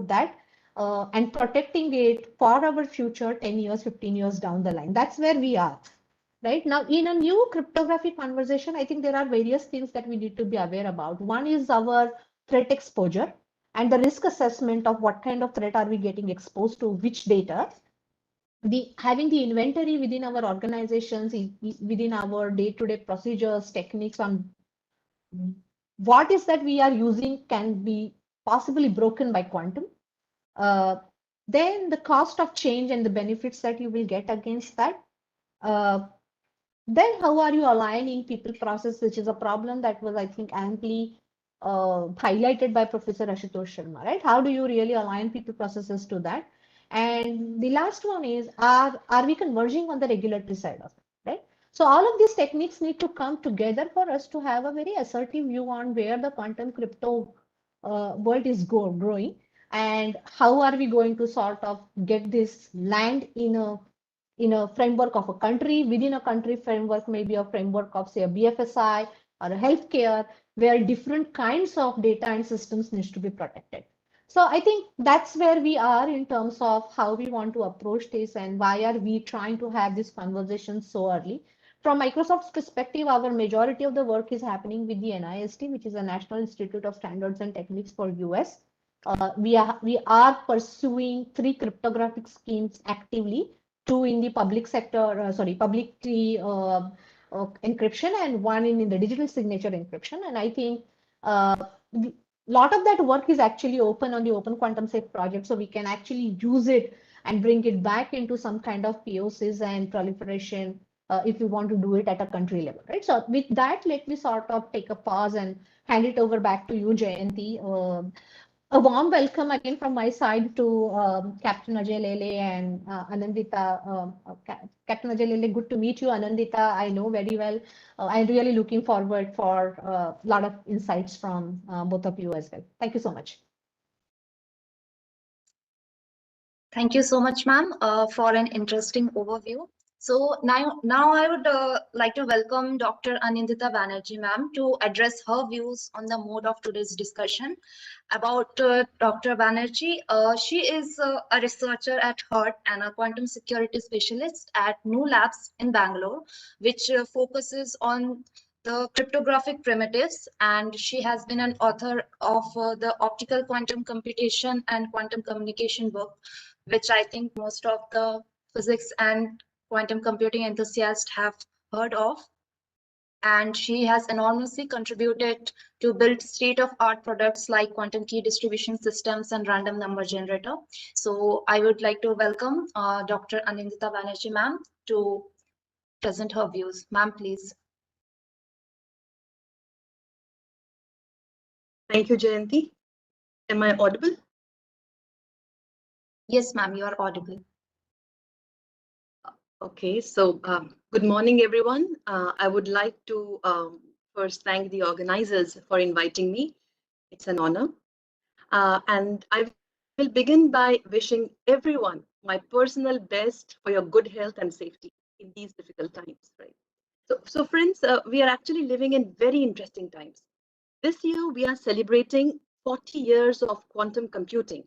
that and protecting it for our future 10 years, 15 years down the line. That's where we are. Right now, in a new cryptography conversation, I think there are various things that we need to be aware about. One is our threat exposure and the risk assessment of what kind of threat are we getting exposed to, which data. Having the inventory within our organizations, within our day-to-day procedures, techniques on what is that we are using can be possibly broken by quantum. Then the cost of change and the benefits that you will get against that. Then how are you aligning people process, which is a problem that was, I think, amply highlighted by Professor Ashutosh Sharma, right? How do you really align people processes to that? And the last one is, are we converging on the regulatory side of it, right? So all of these techniques need to come together for us to have a very assertive view on where the quantum crypto world is growing, and how are we going to sort of get this land in a framework of a country, within a country framework, maybe a framework of, say, a BFSI or a healthcare, where different kinds of data and systems needs to be protected. So I think that's where we are in terms of how we want to approach this and why are we trying to have this conversation so early. From Microsoft's perspective, our majority of the work is happening with the NIST, which is a National Institute of Standards and Techniques for US. We are pursuing 3 cryptographic schemes actively, 2 in the public sector, public key encryption, and 1 in the digital signature encryption. And I think a lot of that work is actually open on the Open Quantum Safe project, so we can actually use it and bring it back into some kind of POCs and proliferation if we want to do it at a country level, right? So with that, let me sort of take a pause and hand it over back to you, Jayanti. A warm welcome again from my side to Captain Ajay Lele and Anindita. Captain Ajay Lele, good to meet you. Anindita, I know very well. I'm really looking forward for a lot of insights from both of you as well. Thank you so much. Thank you so much, ma'am, for an interesting overview. So now I would like to welcome Dr. Anindita Banerjee, ma'am, to address her views on the mode of today's discussion. About Dr. Banerjee, she is a researcher at heart and a quantum security specialist at New Labs in Bangalore, which focuses on the cryptographic primitives, and she has been an author of the optical quantum computation and quantum communication book, which I think most of the physics and quantum computing enthusiasts have heard of. And she has enormously contributed to build state-of-art products like quantum key distribution systems and random number generator. So I would like to welcome Dr. Anindita Banerjee, ma'am, to present her views. Ma'am, please. Thank you, Jayanti. Am I audible? Yes, ma'am, you are audible. Okay, so good morning, everyone. I would like to first thank the organizers for inviting me. It's an honor. And I will begin by wishing everyone my personal best for your good health and safety in these difficult times, right? So friends, we are actually living in very interesting times. This year, we are celebrating 40 years of quantum computing.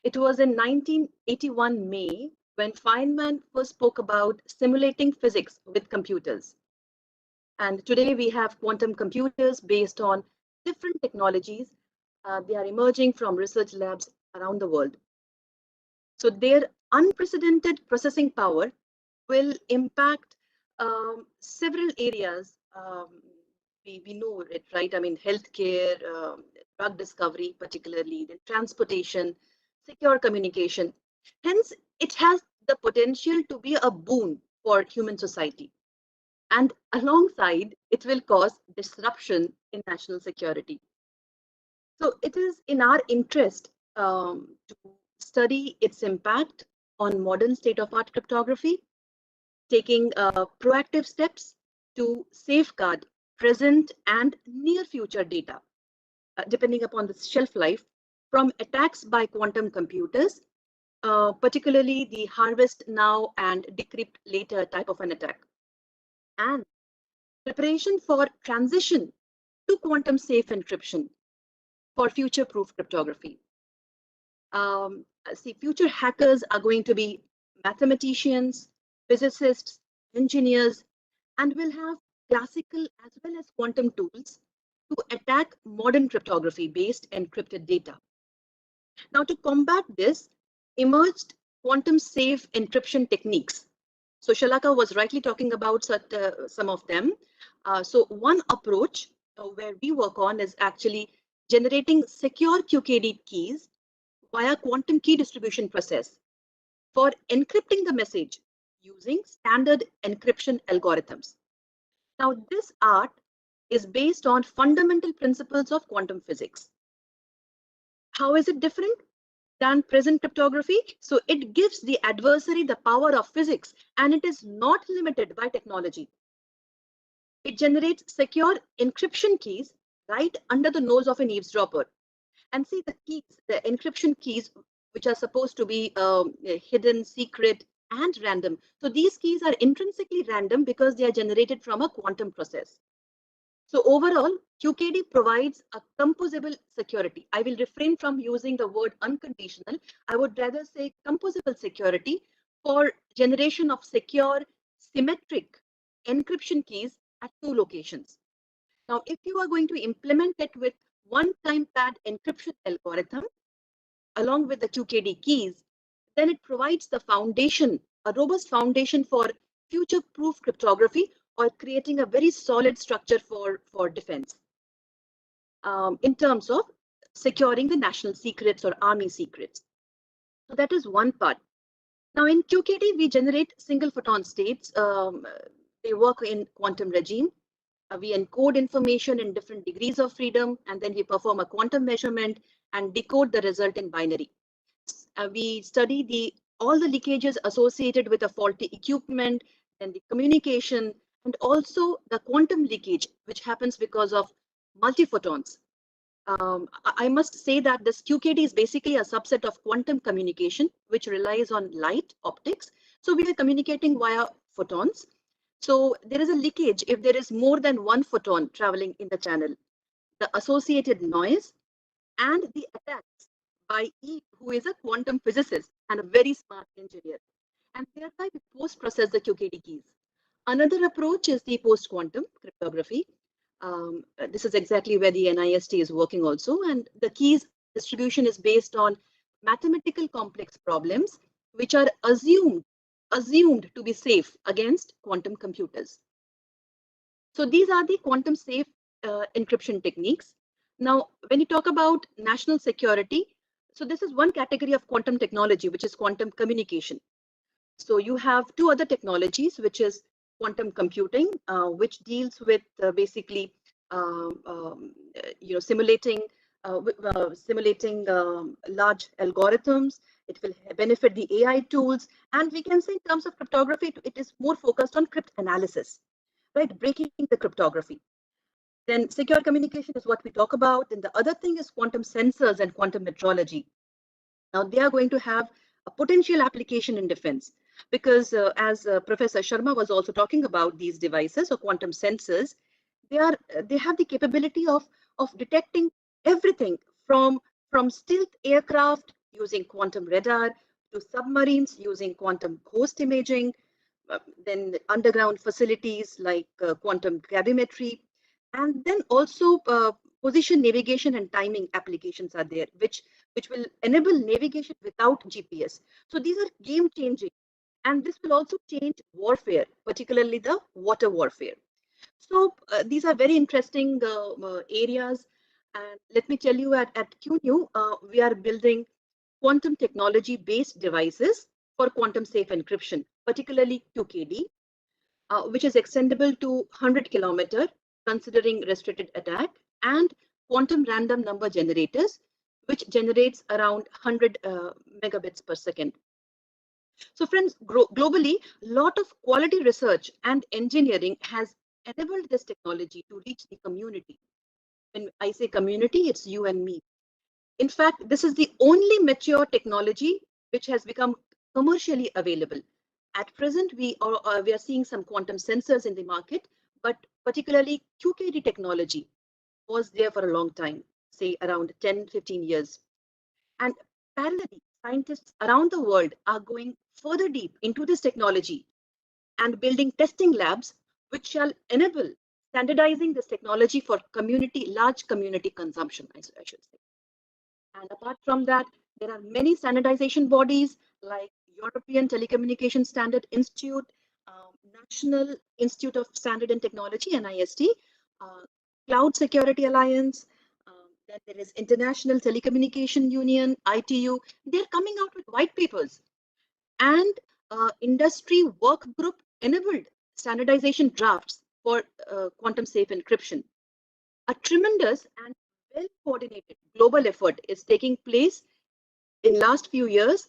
It was in 1981 May when Feynman first spoke about simulating physics with computers. And today we have quantum computers based on different technologies. They are emerging from research labs around the world. So their unprecedented processing power will impact several areas. We know it, right? I mean, healthcare, drug discovery, particularly, then transportation, secure communication. Hence, it has the potential to be a boon for human society. And alongside, it will cause disruption in national security. So it is in our interest to study its impact on modern state-of-art cryptography, taking proactive steps to safeguard present and near future data, depending upon the shelf life, from attacks by quantum computers, particularly the harvest now and decrypt later type of an attack, and preparation for transition to quantum safe encryption for future-proof cryptography. See, future hackers are going to be mathematicians, physicists, engineers, and will have classical as well as quantum tools to attack modern cryptography based encrypted data. Now, to combat this, emerged quantum safe encryption techniques. So Shalaka was rightly talking about some of them. So one approach where we work on is actually generating secure QKD keys via quantum key distribution process for encrypting the message using standard encryption algorithms. Now, this art is based on fundamental principles of quantum physics. How is it different than present cryptography? So it gives the adversary the power of physics, and it is not limited by technology. It generates secure encryption keys right under the nose of an eavesdropper. And see the keys, the encryption keys, which are supposed to be hidden, secret, and random. So these keys are intrinsically random because they are generated from a quantum process. So overall, QKD provides a composable security. I will refrain from using the word unconditional. I would rather say composable security for generation of secure, symmetric encryption keys at 2 locations. Now, if you are going to implement it with one-time pad encryption algorithm, along with the QKD keys, then it provides the foundation, a robust foundation for future-proof cryptography or creating a very solid structure for defense in terms of securing the national secrets or army secrets. So that is one part. Now in QKD, we generate single photon states. They work in quantum regime. We encode information in different degrees of freedom, and then we perform a quantum measurement and decode the result in binary. We study all the leakages associated with a faulty equipment, and the communication, and also the quantum leakage, which happens because of multiphotons. I must say that this QKD is basically a subset of quantum communication, which relies on light optics. So we are communicating via photons. So there is a leakage if there is more than one photon traveling in the channel. The associated noise and the attacks by E, who is a quantum physicist and a very smart engineer. And thereby we post-process the QKD keys. Another approach is the post-quantum cryptography. This is exactly where the NIST is working also. And the keys distribution is based on mathematical complex problems, which are assumed to be safe against quantum computers. So these are the quantum safe encryption techniques. Now, when you talk about national security, so this is one category of quantum technology, which is quantum communication. So you have two other technologies, which is quantum computing, which deals with basically simulating large algorithms. It will benefit the AI tools, and we can say in terms of cryptography, it is more focused on cryptanalysis, right? Breaking the cryptography. Then secure communication is what we talk about. And the other thing is quantum sensors and quantum metrology. Now they are going to have a potential application in defense because as Professor Sharma was also talking about these devices or quantum sensors, they have the capability of detecting everything from stealth aircraft using quantum radar to submarines using quantum ghost imaging, then underground facilities like quantum gravimetry, and then also position navigation and timing applications are there, which will enable navigation without GPS. So these are game changing, and this will also change warfare, particularly the water warfare. So these are very interesting areas. And let me tell you, at QNU, we are building quantum technology based devices for quantum safe encryption, particularly QKD, which is extendable to 100 kilometer considering restricted attack, and quantum random number generators, which generates around 100 megabits per second. So friends, globally, a lot of quality research and engineering has enabled this technology to reach the community. When I say community, it's you and me. In fact, this is the only mature technology which has become commercially available. At present, we are seeing some quantum sensors in the market, but particularly QKD technology was there for a long time, say around 10, 15 years. And parallelly, scientists around the world are going further deep into this technology and building testing labs which shall enable standardizing this technology for large community consumption, I should say. And apart from that, there are many standardization bodies like European Telecommunication Standard Institute, National Institute of Standard and Technology, NIST, uh, Cloud Security Alliance, then there is International Telecommunication Union, ITU. They're coming out with white papers, and industry work group enabled standardization drafts for quantum safe encryption. A tremendous and well coordinated global effort is taking place in last few years,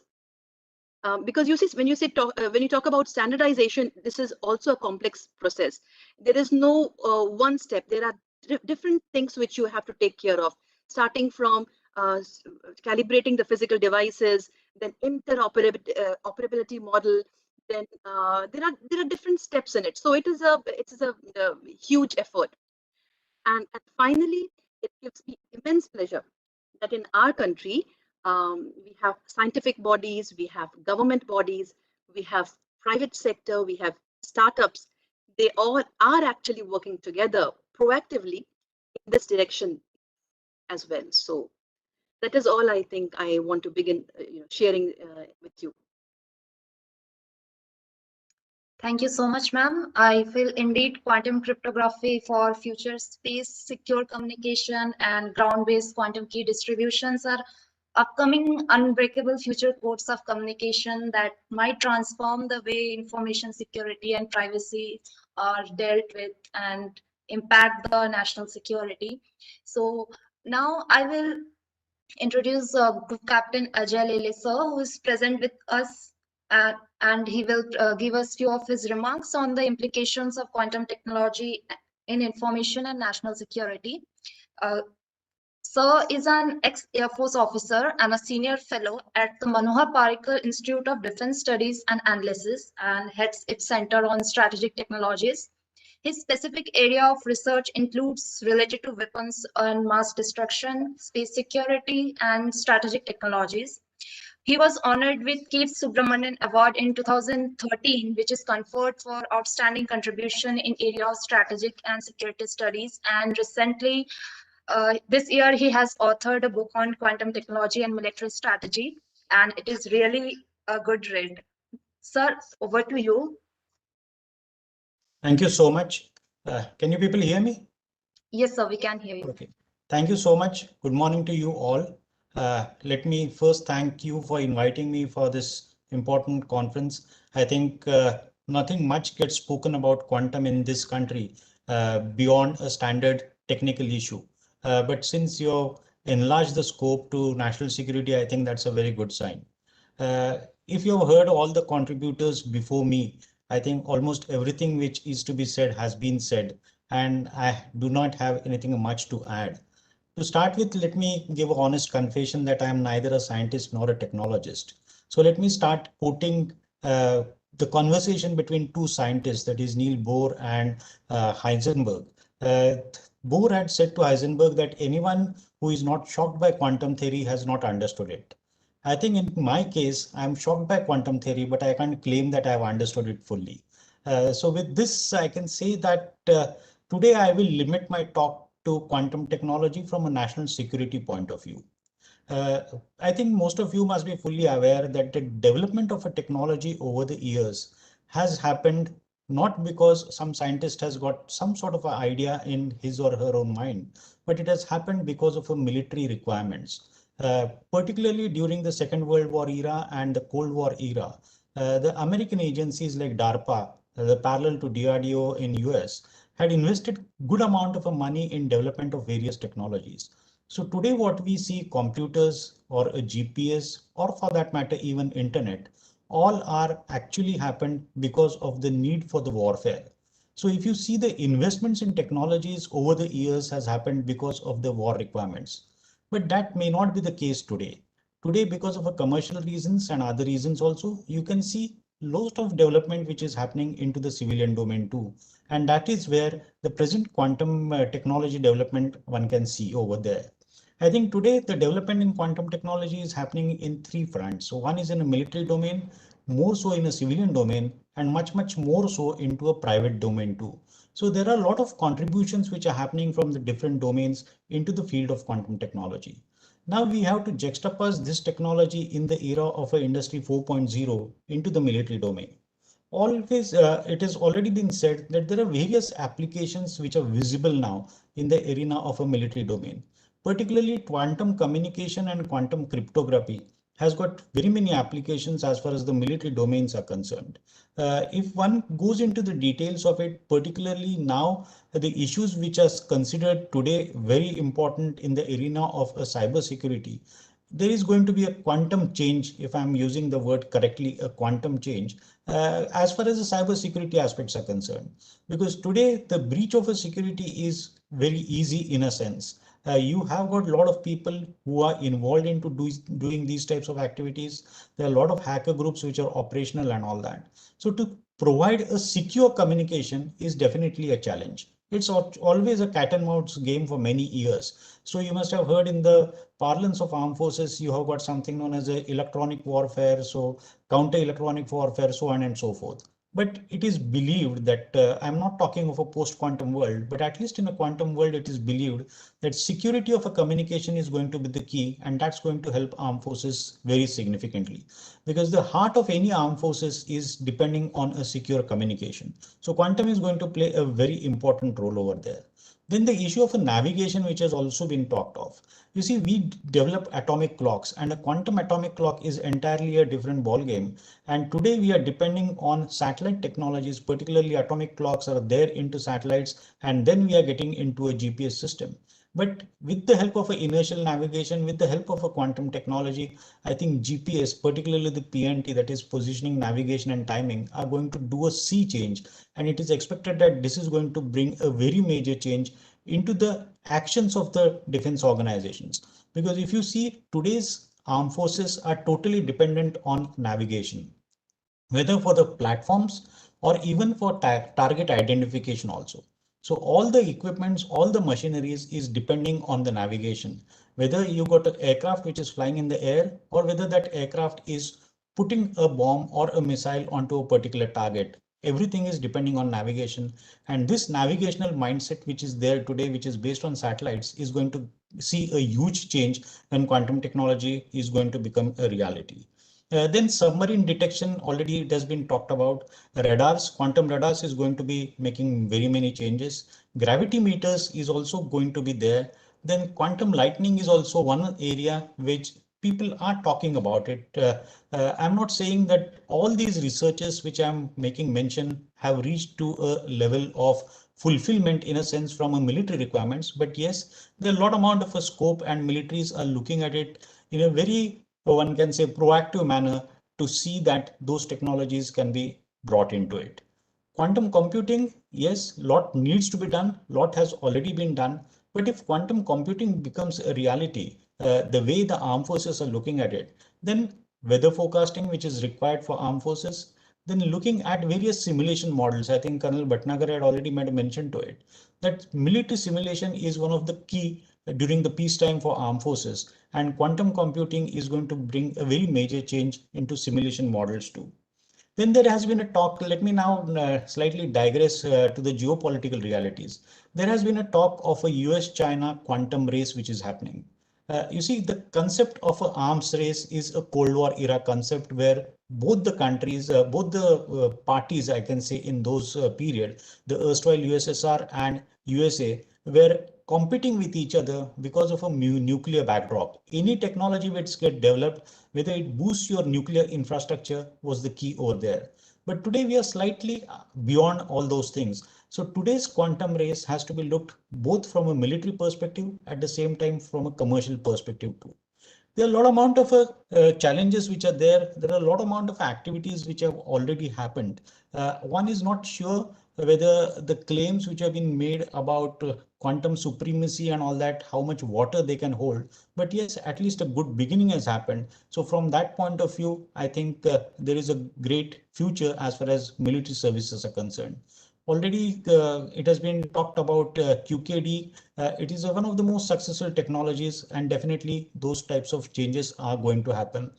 because you see, when you talk about standardization, this is also a complex process. There is no one step. There are different things which you have to take care of, starting from calibrating the physical devices, then interoperability model. Then there are different steps in it. So it is a huge effort. And finally, it gives me immense pleasure that in our country, we have scientific bodies, we have government bodies, we have private sector, we have startups. They all are actually working together proactively in this direction as well. So that is all I think I want to begin sharing with you. Thank you so much, ma'am. I feel indeed quantum cryptography for future space secure communication and ground-based quantum key distributions are upcoming unbreakable future codes of communication that might transform the way information security and privacy are dealt with and impact the national security. So now I will introduce Group Captain Ajay Lele sir, who is present with us, and he will give us few of his remarks on the implications of quantum technology in information and national security. Sir is an ex-Air Force officer and a senior fellow at the Manohar Parrikar Institute of Defense Studies and Analysis and heads its Center on Strategic Technologies. His specific area of research includes related to weapons and mass destruction, space security, and strategic technologies. He was honored with Keith Subramanian Award in 2013, which is conferred for outstanding contribution in area of strategic and security studies. And recently, this year, he has authored a book on quantum technology and military strategy, and it is really a good read. Sir, over to you. Thank you so much. Can you people hear me? Yes, sir, we can hear you. Okay. Thank you so much. Good morning to you all. Let me first thank you for inviting me for this important conference. I think nothing much gets spoken about quantum in this country beyond a standard technical issue. But since you've enlarged the scope to national security, I think that's a very good sign. If you've heard all the contributors before me, I think almost everything which is to be said has been said, and I do not have anything much to add. To start with, let me give an honest confession that I am neither a scientist nor a technologist. So let me start quoting the conversation between two scientists, that is Niels Bohr and Heisenberg. Bohr had said to Heisenberg that anyone who is not shocked by quantum theory has not understood it. I think in my case, I'm shocked by quantum theory, but I can't claim that I've understood it fully. So with this, I can say that today I will limit my talk to quantum technology from a national security point of view. I think most of you must be fully aware that the development of a technology over the years has happened not because some scientist has got some sort of an idea in his or her own mind, but it has happened because of a military requirements. Particularly during the Second World War era and the Cold War era, the American agencies like DARPA, the parallel to DRDO in US, had invested good amount of money in development of various technologies. So today what we see, computers or a GPS, or for that matter even internet, all are actually happened because of the need for the warfare. So if you see, the investments in technologies over the years has happened because of the war requirements. But that may not be the case today. Today, because of a commercial reasons and other reasons also, you can see lots of development which is happening into the civilian domain too. And that is where the present quantum technology development one can see over there. I think today the development in quantum technology is happening in three fronts. So one is in a military domain, more so in a civilian domain, and much more so into a private domain too. So there are a lot of contributions which are happening from the different domains into the field of quantum technology. Now we have to juxtapose this technology in the era of a industry 4.0 into the military domain. Always, it has already been said that there are various applications which are visible now in the arena of a military domain. Particularly quantum communication and quantum cryptography has got very many applications as far as the military domains are concerned. If one goes into the details of it, particularly now, the issues which are considered today very important in the arena of a cyber security, there is going to be a quantum change, if I'm using the word correctly, a quantum change, as far as the cyber security aspects are concerned. Because today the breach of a security is very easy in a sense. You have got a lot of people who are involved into doing these types of activities. There are a lot of hacker groups which are operational and all that. So to provide a secure communication is definitely a challenge. It's always a cat and mouse game for many years. So you must have heard in the parlance of armed forces, you have got something known as electronic warfare, so counter electronic warfare, so on and so forth. But it is believed that I'm not talking of a post-quantum world, but at least in a quantum world, it is believed that security of a communication is going to be the key, and that's going to help armed forces very significantly, because the heart of any armed forces is depending on a secure communication. So quantum is going to play a very important role over there. Then the issue of a navigation, which has also been talked of. You see, we develop atomic clocks, and a quantum atomic clock is entirely a different ball game. And today we are depending on satellite technologies, particularly atomic clocks are there into satellites, and then we are getting into a GPS system. But with the help of inertial navigation, with the help of a quantum technology, I think GPS, particularly the PNT, that is positioning, navigation and timing, are going to do a sea change. And it is expected that this is going to bring a very major change into the actions of the defense organizations. Because if you see, today's armed forces are totally dependent on navigation, whether for the platforms or even for target identification also. So all the equipments, all the machineries is depending on the navigation, whether you got an aircraft which is flying in the air or whether that aircraft is putting a bomb or a missile onto a particular target. Everything is depending on navigation, and this navigational mindset which is there today, which is based on satellites, is going to see a huge change when quantum technology is going to become a reality. Then submarine detection, already it has been talked about. Radars, quantum radars is going to be making very many changes. Gravity meters is also going to be there. Then quantum lightning is also one area which people are talking about it. I'm not saying that all these researchers which I'm making mention have reached to a level of fulfillment in a sense from a military requirements, but yes, there are a lot amount of a scope, and militaries are looking at it in a very, one can say, proactive manner to see that those technologies can be brought into it. Quantum computing, yes, lot needs to be done, lot has already been done, but if quantum computing becomes a reality, the way the armed forces are looking at it, then weather forecasting, which is required for armed forces, then looking at various simulation models. I think Colonel Bhatnagar had already made a mention to it, that military simulation is one of the key during the peacetime for armed forces, and quantum computing is going to bring a very major change into simulation models too. Then there has been a talk, let me now slightly digress to the geopolitical realities. There has been a talk of a US-China quantum race which is happening. You see, the concept of an arms race is a Cold War era concept where both the countries, both the parties, I can say, in those period, the erstwhile USSR and USA, were competing with each other because of a nuclear backdrop. Any technology which get developed, whether it boosts your nuclear infrastructure, was the key over there. But today we are slightly beyond all those things. So today's quantum race has to be looked both from a military perspective, at the same time from a commercial perspective too. There are a lot amount of challenges which are there. There are a lot amount of activities which have already happened. One is not sure whether the claims which have been made about quantum supremacy and all that, how much water they can hold. But yes, at least a good beginning has happened. So from that point of view, I think there is a great future as far as military services are concerned. Already it has been talked about QKD. It is one of the most successful technologies, and definitely those types of changes are going to happen.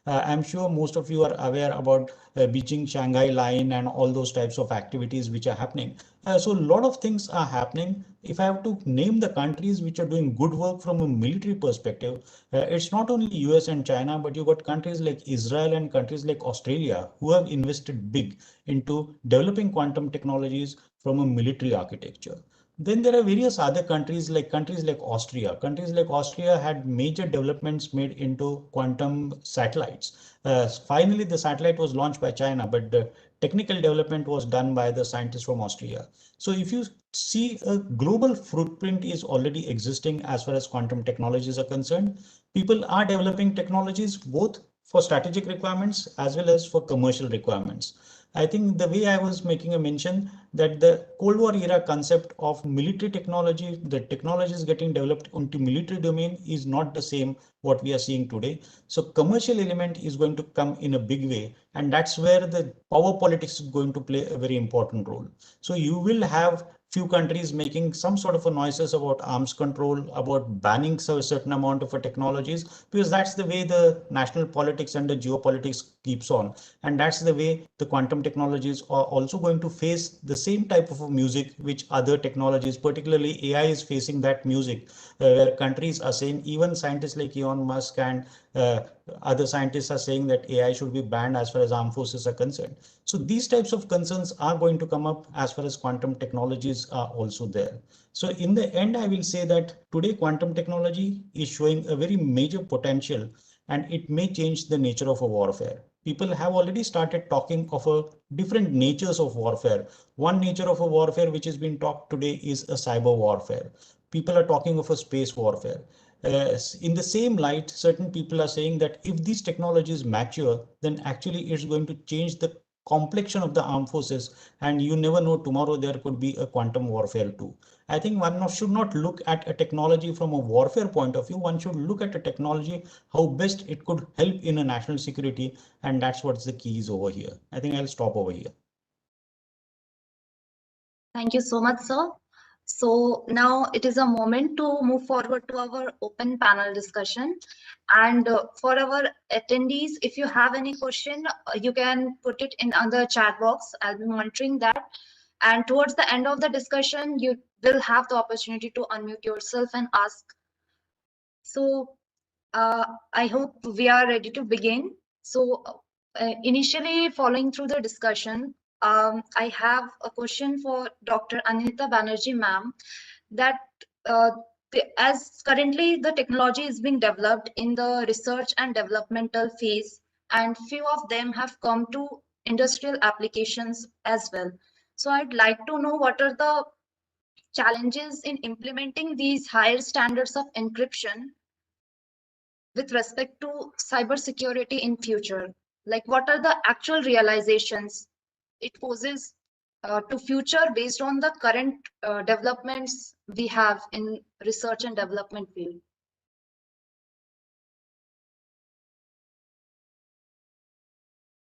I'm sure most of you are aware about Beijing Shanghai line and all those types of activities which are happening. So a lot of things are happening. If I have to name the countries which are doing good work from a military perspective, it's not only US and China, but you've got countries like Israel and countries like Australia who have invested big into developing quantum technologies from a military architecture. Then there are various other countries like Austria. Countries like Austria had major developments made into quantum satellites. Finally, the satellite was launched by China, but the technical development was done by the scientists from Austria. So if you see, a global footprint is already existing as far as quantum technologies are concerned. People are developing technologies both for strategic requirements as well as for commercial requirements. I think the way I was making a mention that the Cold War era concept of military technology, the technologies getting developed into military domain is not the same what we are seeing today. So commercial element is going to come in a big way, and that's where the power politics is going to play a very important role. So you will have few countries making some sort of a noises about arms control, about banning a certain amount of technologies, because that's the way the national politics and the geopolitics keeps on. And that's the way the quantum technologies are also going to face the same type of music which other technologies, particularly AI, is facing that music, where countries are saying, even scientists like Elon Musk and other scientists are saying that AI should be banned as far as armed forces are concerned. So these types of concerns are going to come up as far as quantum technologies are also there. So in the end, I will say that today quantum technology is showing a very major potential, and it may change the nature of a warfare. People have already started talking of a different natures of warfare. One nature of a warfare which has been talked today is a cyber warfare. People are talking of a space warfare. In the same light, certain people are saying that if these technologies mature, then actually it's going to change the complexion of the armed forces, and you never know, tomorrow there could be a quantum warfare too. I think one should not look at a technology from a warfare point of view. One should look at a technology, how best it could help in a national security, and that's what's the key is over here. I think I'll stop over here. Thank you so much, sir. So now it is a moment to move forward to our open panel discussion. And for our attendees, if you have any question, you can put it in the chat box. I'll be monitoring that. And towards the end of the discussion, you will have the opportunity to unmute yourself and ask. So I hope we are ready to begin. So initially, following through the discussion, I have a question for Dr. Anindita Banerjee, ma'am, that as currently the technology is being developed in the research and developmental phase, and few of them have come to industrial applications as well. So I'd like to know what are the challenges in implementing these higher standards of encryption with respect to cybersecurity in future. Like, what are the actual realizations it poses to future based on the current developments we have in research and development field?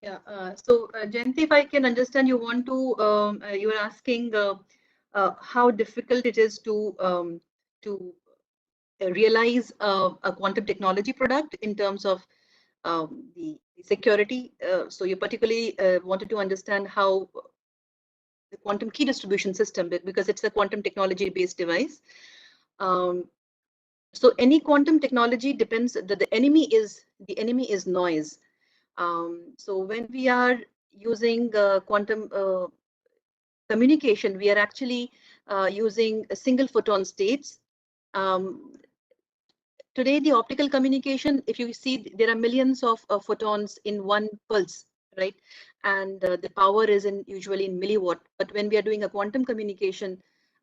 Yeah. So, Jayanti, if I can understand, you want to you are asking how difficult it is to realize a quantum technology product in terms of the security. So you particularly wanted to understand how the quantum key distribution system, because it's a quantum technology based device. So any quantum technology depends that the enemy is noise. So when we are using quantum communication, we are actually using a single photon states. Today, the optical communication, if you see, there are millions of photons in one pulse, right? And the power is usually in milliwatt. But when we are doing a quantum communication,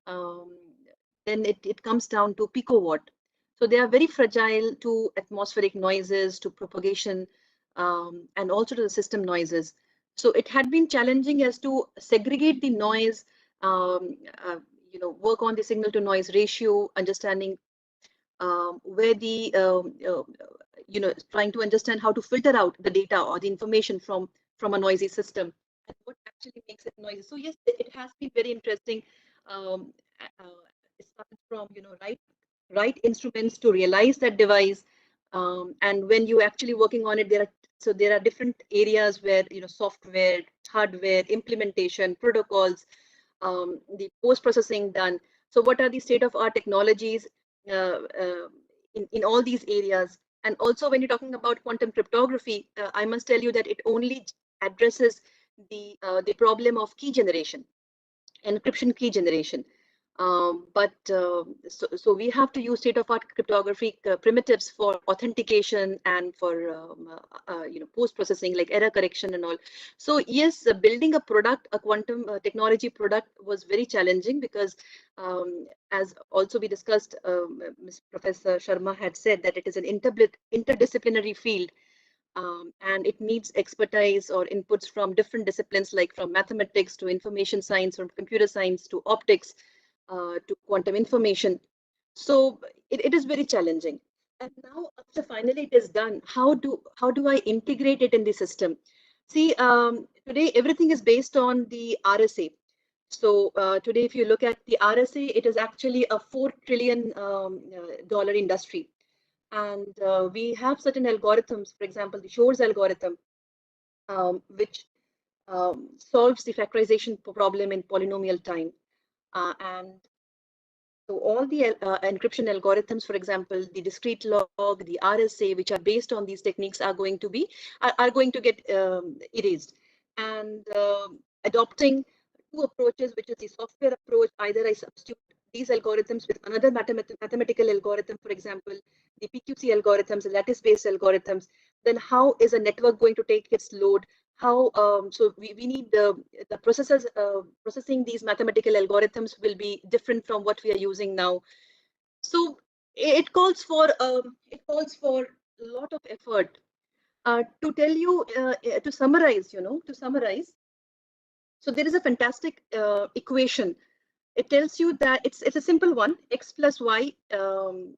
then it comes down to picowatt. So they are very fragile to atmospheric noises, to propagation, and also to the system noises. So it had been challenging as to segregate the noise, work on the signal to noise ratio, understanding where the trying to understand how to filter out the data or the information from a noisy system, and what actually makes it noisy. So yes, it has been very interesting. It started from right instruments to realize that device, and when you actually working on it, there are different areas where software, hardware, implementation, protocols, the post processing done. So what are the state of art technologies in all these areas? And also when you're talking about quantum cryptography, I must tell you that it only addresses the problem of key generation, encryption key generation. So we have to use state-of-art cryptography primitives for authentication and for post-processing like error correction and all. So yes, building a product, a quantum technology product, was very challenging because, as also we discussed, Ms. Professor Sharma had said that it is an interdisciplinary field. And it needs expertise or inputs from different disciplines, like from mathematics to information science, from computer science to optics, to quantum information. So it is very challenging. And now after finally it is done, how do I integrate it in the system? See, today everything is based on the RSA. So today, if you look at the RSA, it is actually a $4 trillion dollar industry. And we have certain algorithms, for example, the Shor's algorithm, which solves the factorization problem in polynomial time. And so all the encryption algorithms, for example, the discrete log, the RSA, which are based on these techniques, are going to get erased. And adopting two approaches, which is the software approach, either I substitute these algorithms with another mathematical algorithm, for example, the PQC algorithms, the lattice-based algorithms, then how is a network going to take its load? How so we need the processors processing these mathematical algorithms will be different from what we are using now. So it calls for a lot of effort. To tell you, to summarize, so there is a fantastic equation. It tells you that it's a simple one: x plus y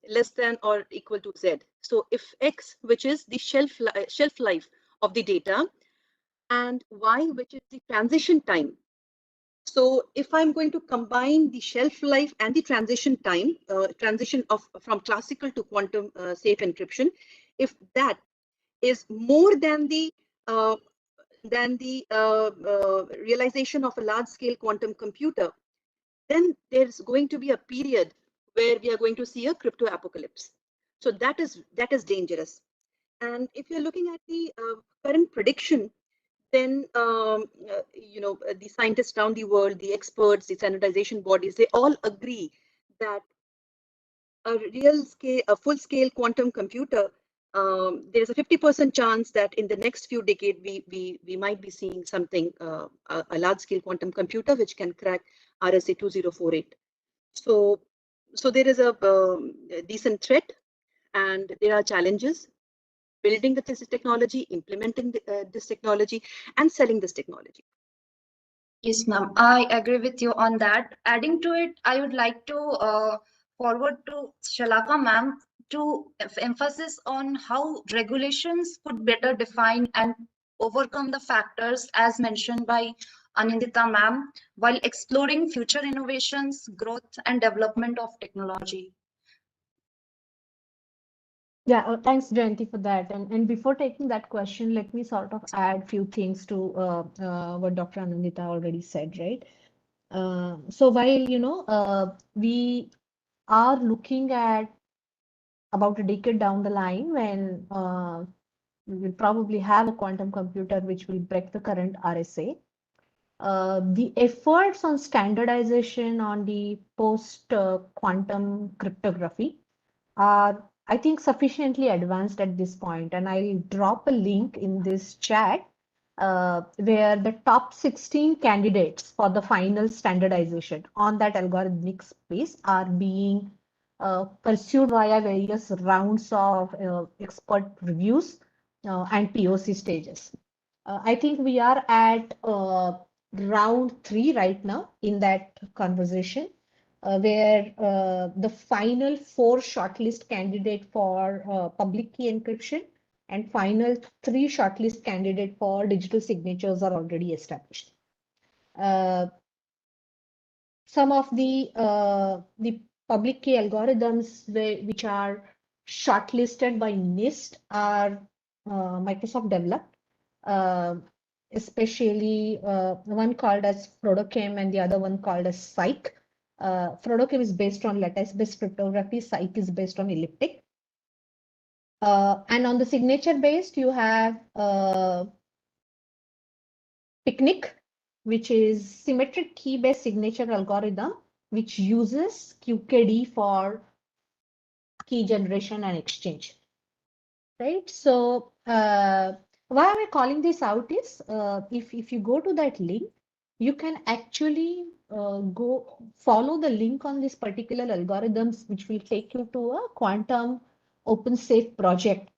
less than or equal to z. So if x, which is the shelf life of the data, and y, which is the transition time. So if I'm going to combine the shelf life and the transition time, transition from classical to quantum safe encryption, if that is more than the realization of a large-scale quantum computer, then there's going to be a period where we are going to see a crypto apocalypse. So that is dangerous. And if you're looking at the current prediction, then the scientists around the world, the experts, the standardization bodies, they all agree that a full-scale quantum computer, there's a 50% chance that in the next few decades we might be seeing something, a large-scale quantum computer which can crack RSA 2048. So there is a decent threat, and there are challenges building this technology, implementing this technology, and selling this technology. Yes, ma'am. I agree with you on that. Adding to it, I would like to forward to Shalaka ma'am to emphasis on how regulations could better define and overcome the factors as mentioned by Anindita ma'am while exploring future innovations, growth, and development of technology. Yeah, thanks, Jayanti, for that. And before taking that question, let me sort of add few things to what Dr. Anindita already said, right? So while we are looking at about a decade down the line when we will probably have a quantum computer which will break the current RSA. The efforts on standardization on the post-quantum cryptography are, I think, sufficiently advanced at this point. And I'll drop a link in this chat where the top 16 candidates for the final standardization on that algorithmic space are being pursued via various rounds of expert reviews and POC stages. I think we are at round 3 right now in that conversation, where the final 4 shortlist candidate for public key encryption and final 3 shortlist candidate for digital signatures are already established. Some of the public key algorithms which are shortlisted by NIST are Microsoft developed, especially one called as Frodochem and the other one called as Psych. Frodochem is based on lattice-based cryptography. Psych is based on elliptic. And on the signature-based, you have Picnic, which is symmetric key-based signature algorithm, which uses QKD for key generation and exchange. Right. So why am I calling this out is if you go to that link, you can actually go follow the link on this particular algorithms, which will take you to a quantum open safe project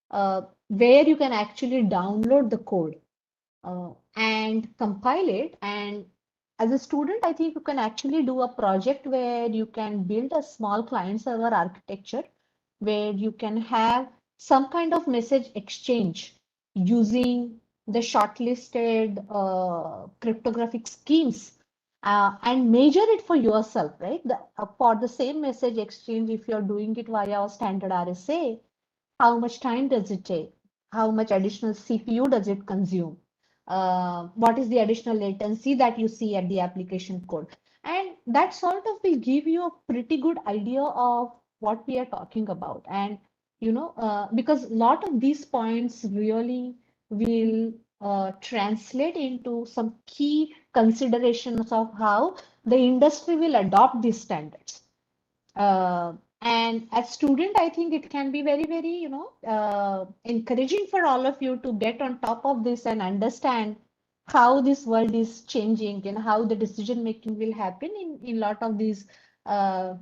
where you can actually download the code and compile it. And as a student, I think you can actually do a project where you can build a small client server architecture where you can have some kind of message exchange using the shortlisted cryptographic schemes and measure it for yourself, right? For the same message exchange, if you're doing it via a standard RSA, how much time does it take? How much additional CPU does it consume? What is the additional latency that you see at the application code? And that sort of will give you a pretty good idea of what we are talking about. And, because a lot of these points really will translate into some key considerations of how the industry will adopt these standards. And as student, I think it can be very, very, encouraging for all of you to get on top of this and understand how this world is changing and how the decision making will happen in a lot of these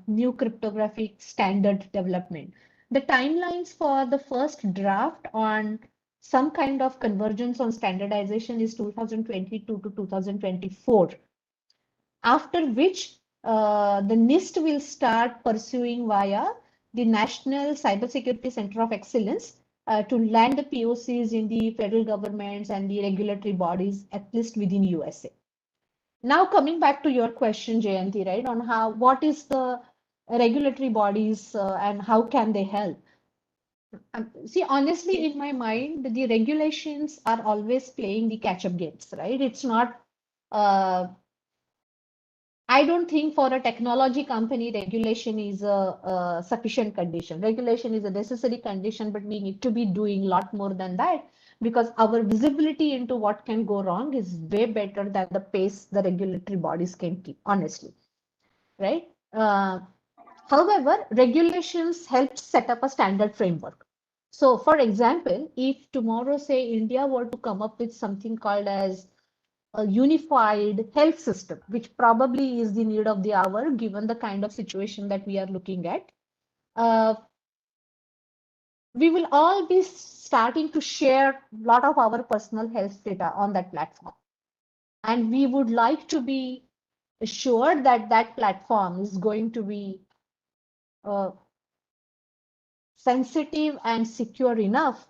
new cryptographic standard development. The timelines for the first draft on some kind of convergence on standardization is 2022 to 2024, after which the NIST will start pursuing via the National Cybersecurity Center of Excellence to land the POCs in the federal governments and the regulatory bodies, at least within USA. Now coming back to your question, Jayanti, right, on what is the regulatory bodies and how can they help? See, honestly, in my mind, the regulations are always playing the catch-up games, right? It's not I don't think for a technology company, regulation is a sufficient condition. Regulation is a necessary condition, but we need to be doing a lot more than that because our visibility into what can go wrong is way better than the pace the regulatory bodies can keep, honestly, right? However, regulations help set up a standard framework. So, for example, if tomorrow, say, India were to come up with something called as a unified health system, which probably is the need of the hour, given the kind of situation that we are looking at. We will all be starting to share a lot of our personal health data on that platform. And we would like to be assured that that platform is going to be sensitive and secure enough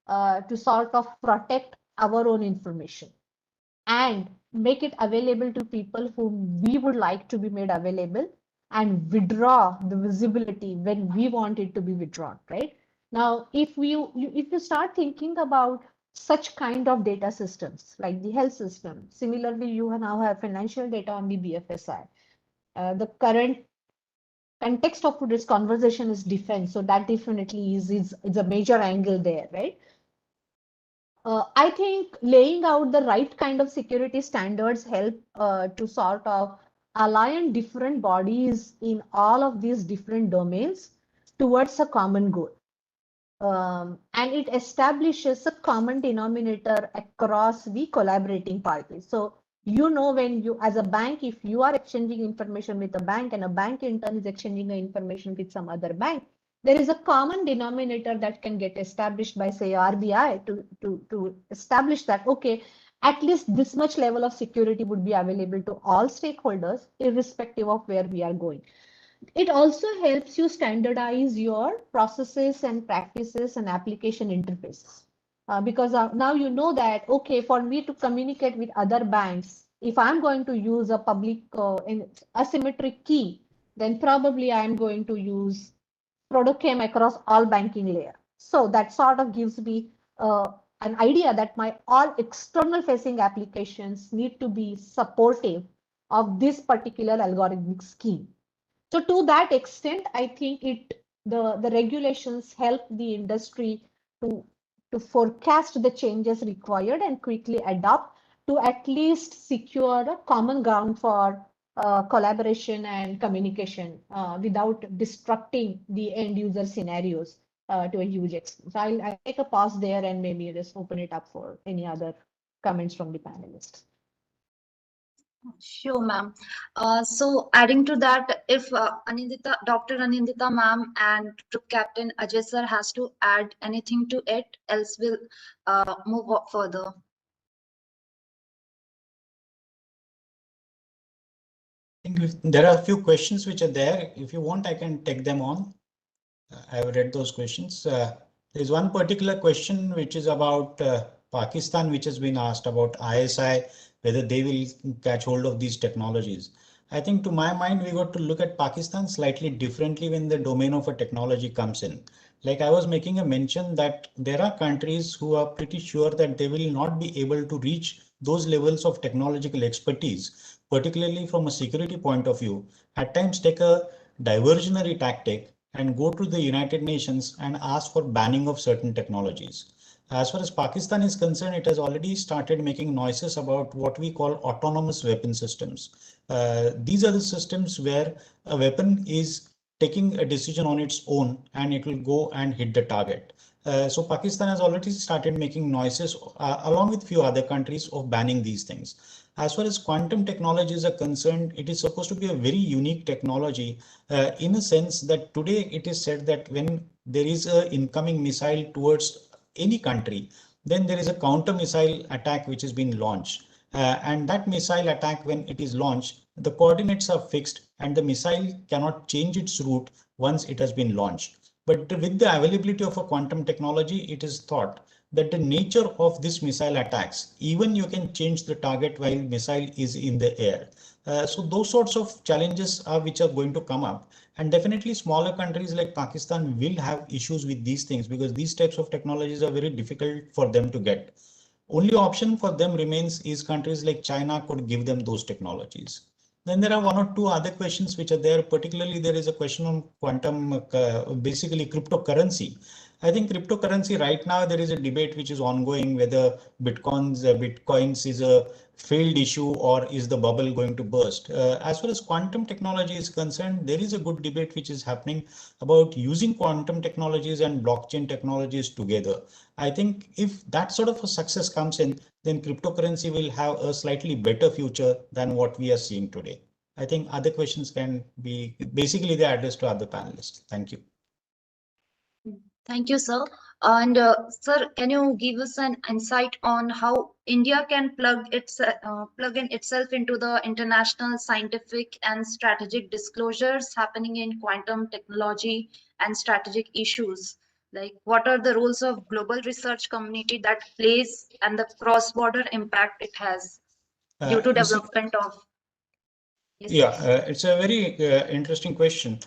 to sort of protect our own information and make it available to people whom we would like to be made available and withdraw the visibility when we want it to be withdrawn, right? Now, if you start thinking about such kind of data systems like the health system, similarly, you now have financial data on the BFSI. The current context of today's conversation is defense, so that definitely is a major angle there, right? I think laying out the right kind of security standards help to sort of align different bodies in all of these different domains towards a common goal. And it establishes a common denominator across the collaborating parties. So, when you, as a bank, if you are exchanging information with a bank and a bank in turn is exchanging the information with some other bank, there is a common denominator that can get established by, say, RBI to establish that, okay, at least this much level of security would be available to all stakeholders, irrespective of where we are going. It also helps you standardize your processes and practices and application interfaces. Because now you know that, okay, for me to communicate with other banks, if I'm going to use a public asymmetric key, then probably I'm going to use Prodochem across all banking layer. So that sort of gives me an idea that my all external facing applications need to be supportive of this particular algorithmic scheme. So to that extent, I think the regulations help the industry to forecast the changes required and quickly adapt to at least secure a common ground for collaboration and communication without disrupting the end user scenarios to a huge extent. So I'll take a pause there and maybe just open it up for any other comments from the panelists. Sure, ma'am. So adding to that, if Dr. Anindita ma'am and Troop Captain Ajay sir has to add anything to it, else we'll move up further. I think there are a few questions which are there. If you want, I can take them on. I have read those questions. There's one particular question which is about Pakistan, which has been asked about ISI, whether they will catch hold of these technologies. I think to my mind, we got to look at Pakistan slightly differently when the domain of a technology comes in. Like I was making a mention that there are countries who are pretty sure that they will not be able to reach those levels of technological expertise, particularly from a security point of view, at times take a diversionary tactic and go to the United Nations and ask for banning of certain technologies. As far as Pakistan is concerned, it has already started making noises about what we call autonomous weapon systems. These are the systems where a weapon is taking a decision on its own and it will go and hit the target. So Pakistan has already started making noises along with few other countries of banning these things. As far as quantum technologies are concerned, it is supposed to be a very unique technology in a sense that today it is said that when there is an incoming missile towards any country, then there is a counter missile attack which has been launched. And that missile attack, when it is launched, the coordinates are fixed and the missile cannot change its route once it has been launched. But with the availability of a quantum technology, it is thought that the nature of this missile attacks, even you can change the target while missile is in the air. So those sorts of challenges are which are going to come up, and definitely smaller countries like Pakistan will have issues with these things because these types of technologies are very difficult for them to get. Only option for them remains is countries like China could give them those technologies. Then there are one or two other questions which are there. Particularly, there is a question on quantum, basically cryptocurrency. I think cryptocurrency right now, there is a debate which is ongoing whether Bitcoins is a failed issue or is the bubble going to burst. As far as quantum technology is concerned, there is a good debate which is happening about using quantum technologies and blockchain technologies together. I think if that sort of a success comes in, then cryptocurrency will have a slightly better future than what we are seeing today. I think other questions can be basically the address to other panelists. Thank you. Thank you, sir. And sir, can you give us an insight on how India can plug in itself into the international scientific and strategic disclosures happening in quantum technology and strategic issues? Like, what are the roles of global research community that plays and the cross-border impact it has due to development of? Yes, yeah, it's a very interesting question.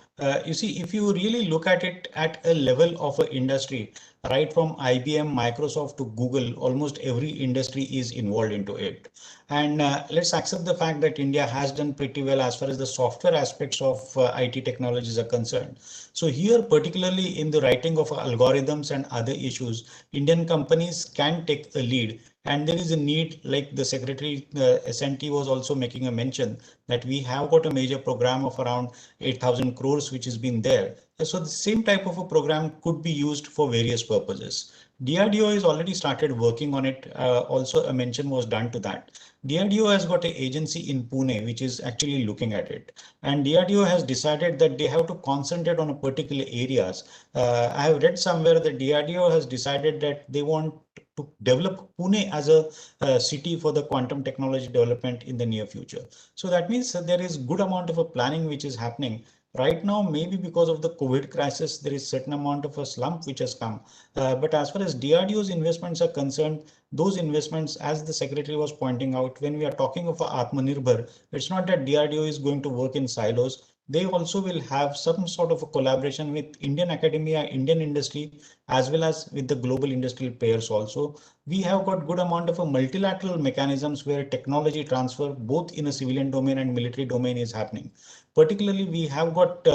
You see, if you really look at it at a level of an industry, right from IBM, Microsoft to Google, almost every industry is involved into it. And let's accept the fact that India has done pretty well as far as the software aspects of IT technologies are concerned. So here, particularly in the writing of algorithms and other issues, Indian companies can take a lead. And there is a need, like the Secretary SNT was also making a mention, that we have got a major program of around 8,000 crores, which has been there. So the same type of a program could be used for various purposes. DRDO has already started working on it. Also, a mention was done to that. DRDO has got an agency in Pune, which is actually looking at it. And DRDO has decided that they have to concentrate on a particular areas. I have read somewhere that DRDO has decided that they want to develop Pune as a city for the quantum technology development in the near future. So that means that there is good amount of a planning which is happening. Right now, maybe because of the COVID crisis, there is certain amount of a slump which has come. But as far as DRDO's investments are concerned, those investments, as the secretary was pointing out, when we are talking of Atmanirbhar, it's not that DRDO is going to work in silos. They also will have some sort of a collaboration with Indian academia, Indian industry, as well as with the global industrial players also. We have got good amount of a multilateral mechanisms where technology transfer both in a civilian domain and military domain is happening. Particularly, we have got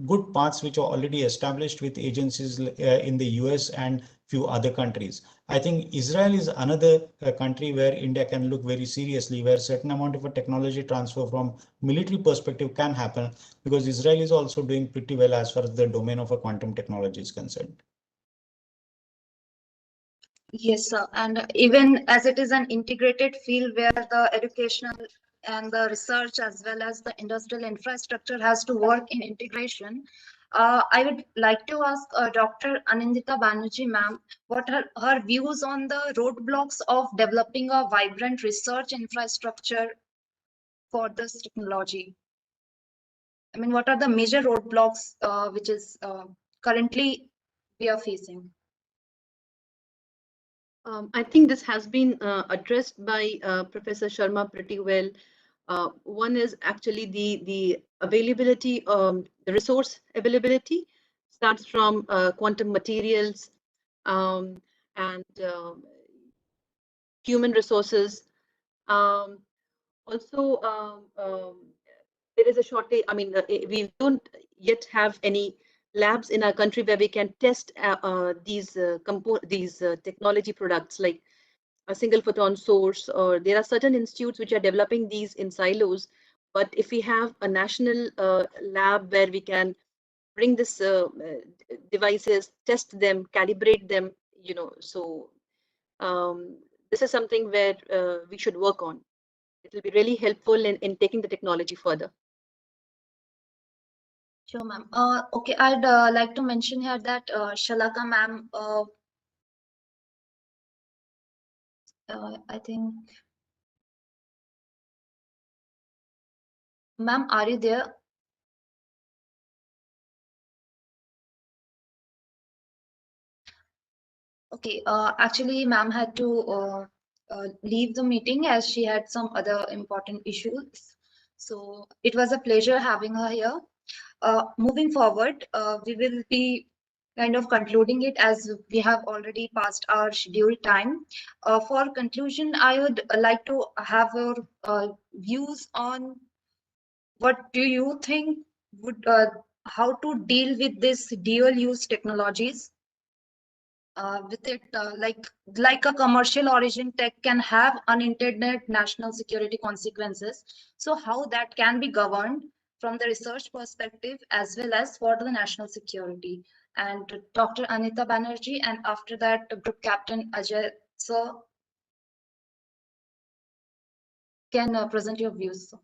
good paths which are already established with agencies in the US and few other countries. I think Israel is another country where India can look very seriously, where certain amount of a technology transfer from military perspective can happen, because Israel is also doing pretty well as far as the domain of a quantum technology is concerned. Yes, sir. And even as it is an integrated field where the educational and the research as well as the industrial infrastructure has to work in integration, I would like to ask Dr. Anindita Banerjee, ma'am, what are her views on the roadblocks of developing a vibrant research infrastructure for this technology? I mean, what are the major roadblocks which is currently we are facing? I think this has been addressed by Professor Sharma pretty well. One is actually the availability, the resource availability starts from quantum materials and human resources. Also, there is a shortage. I mean, we don't yet have any labs in our country where we can test these technology products like a single photon source, or there are certain institutes which are developing these in silos. But if we have a national lab where we can bring this devices, test them, calibrate them, so this is something where we should work on. It will be really helpful in taking the technology further. Sure, ma'am. Okay, I'd like to mention here that Shalaka ma'am, I think, ma'am, are you there? Okay, actually, ma'am had to leave the meeting as she had some other important issues. So it was a pleasure having her here. Moving forward, we will be kind of concluding it as we have already passed our scheduled time. For conclusion, I would like to have your views on what do you think would how to deal with this dual use technologies. With it, like a commercial origin tech can have unintended national security consequences. So how that can be governed from the research perspective as well as for the national security. And Dr. Anita Banerjee, and after that, Group Captain Ajay sir can present your views. Sir.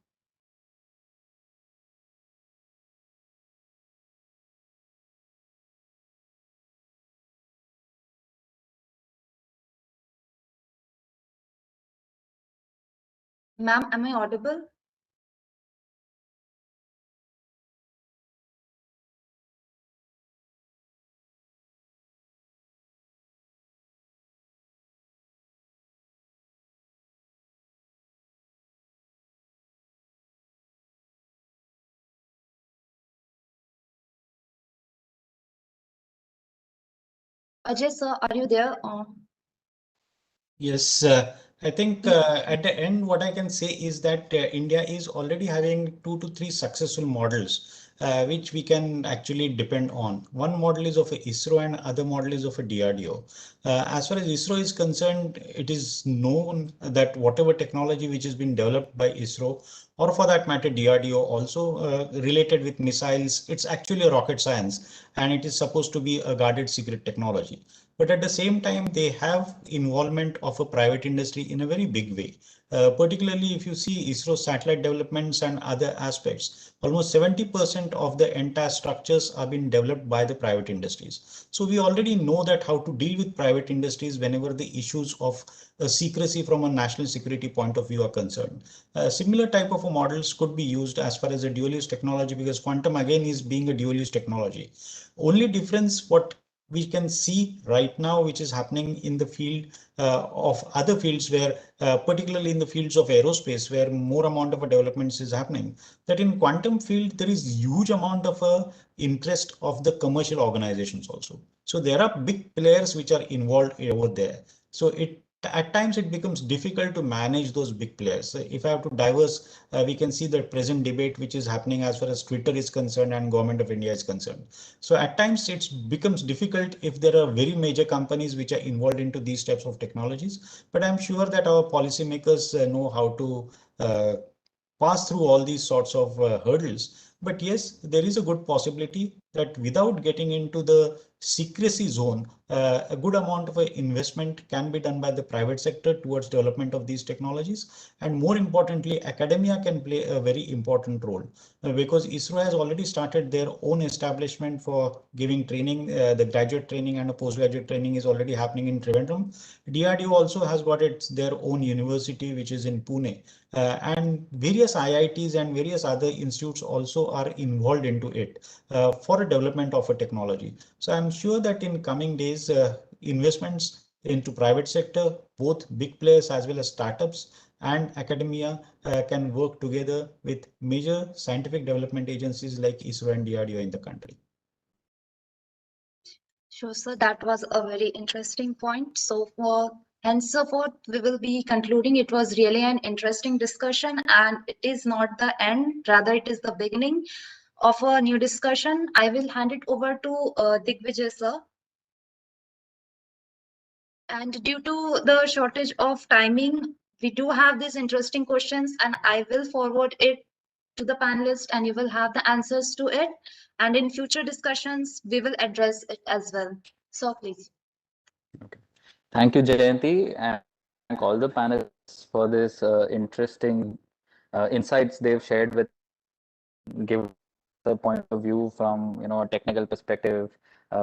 Ma'am, am I audible? Ajay sir, are you there? Yes, I think at the end, what I can say is that India is already having 2 to 3 successful models, which we can actually depend on. One model is of a ISRO and other model is of a DRDO. As far as ISRO is concerned, it is known that whatever technology which has been developed by ISRO, or for that matter DRDO, also related with missiles, it's actually a rocket science and it is supposed to be a guarded secret technology. but at the same time, they have involvement of a private industry in a very big way. Particularly if you see ISRO satellite developments and other aspects, almost 70% of the entire structures are being developed by the private industries. So we already know that how to deal with private industries whenever the issues of secrecy from a national security point of view are concerned. Similar type of models could be used as far as a dual use technology, because quantum again is being a dual use technology. Only difference what we can see right now, which is happening in the field of other fields where, particularly in the fields of aerospace, where more amount of developments is happening, that in quantum field, there is huge amount of interest of the commercial organizations also. So there are big players which are involved over there. So at times it becomes difficult to manage those big players. So if I have to diverse, we can see the present debate which is happening as far as Twitter is concerned and Government of India is concerned. So at times it becomes difficult if there are very major companies which are involved into these types of technologies. But I'm sure that our policymakers know how to pass through all these sorts of hurdles. But yes, there is a good possibility that without getting into the secrecy zone, a good amount of investment can be done by the private sector towards development of these technologies. And more importantly, academia can play a very important role because ISRO has already started their own establishment for giving training. The graduate training and a postgraduate training is already happening in Trivandrum. DRDO also has got their own university, which is in Pune. And various IITs and various other institutes also are involved into it for a development of a technology. So I'm sure that in coming days, investments into private sector, both big players as well as startups and academia can work together with major scientific development agencies like ISRO and DRDO in the country. Sure, sir. That was a very interesting point. So for henceforth, we will be concluding. It was really an interesting discussion, and it is not the end, rather it is the beginning of a new discussion. I will hand it over to Digvijay, sir. And due to the shortage of timing, we do have these interesting questions, and I will forward it to the panelists, and you will have the answers to it. And in future discussions, we will address it as well. So please. Okay. Thank you, Jayanti, and thank all the panelists for this interesting insights they've shared with give the point of view from a technical perspective,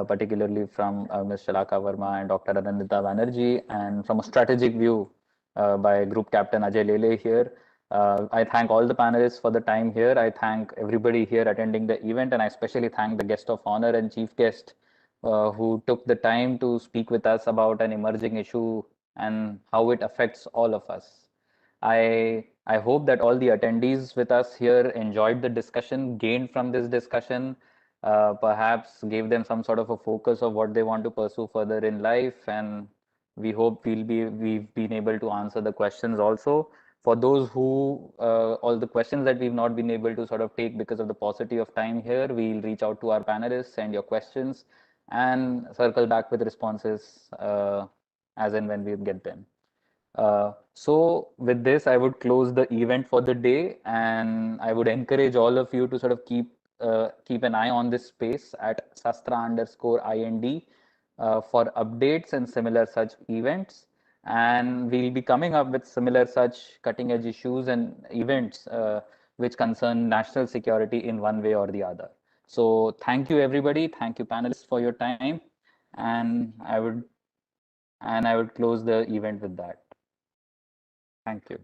particularly from Ms. Shalaka Verma and Dr. Anindita Banerjee, and from a strategic view by Group Captain Ajay Lele here. I thank all the panelists for the time here. I thank everybody here attending the event, and I especially thank the guest of honor and chief guest who took the time to speak with us about an emerging issue and how it affects all of us. I hope that all the attendees with us here enjoyed the discussion, gained from this discussion, perhaps gave them some sort of a focus of what they want to pursue further in life. And we hope we've been able to answer the questions also. For those who, all the questions that we've not been able to sort of take because of the paucity of time here, we'll reach out to our panelists, send your questions, and circle back with responses as and when we get them. So with this, I would close the event for the day, and I would encourage all of you to sort of keep an eye on this space at SASTRA_IND for updates and similar such events. And we'll be coming up with similar such cutting edge issues and events which concern national security in one way or the other. So thank you, everybody. Thank you, panelists, for your time. And I would close the event with that. Thank you.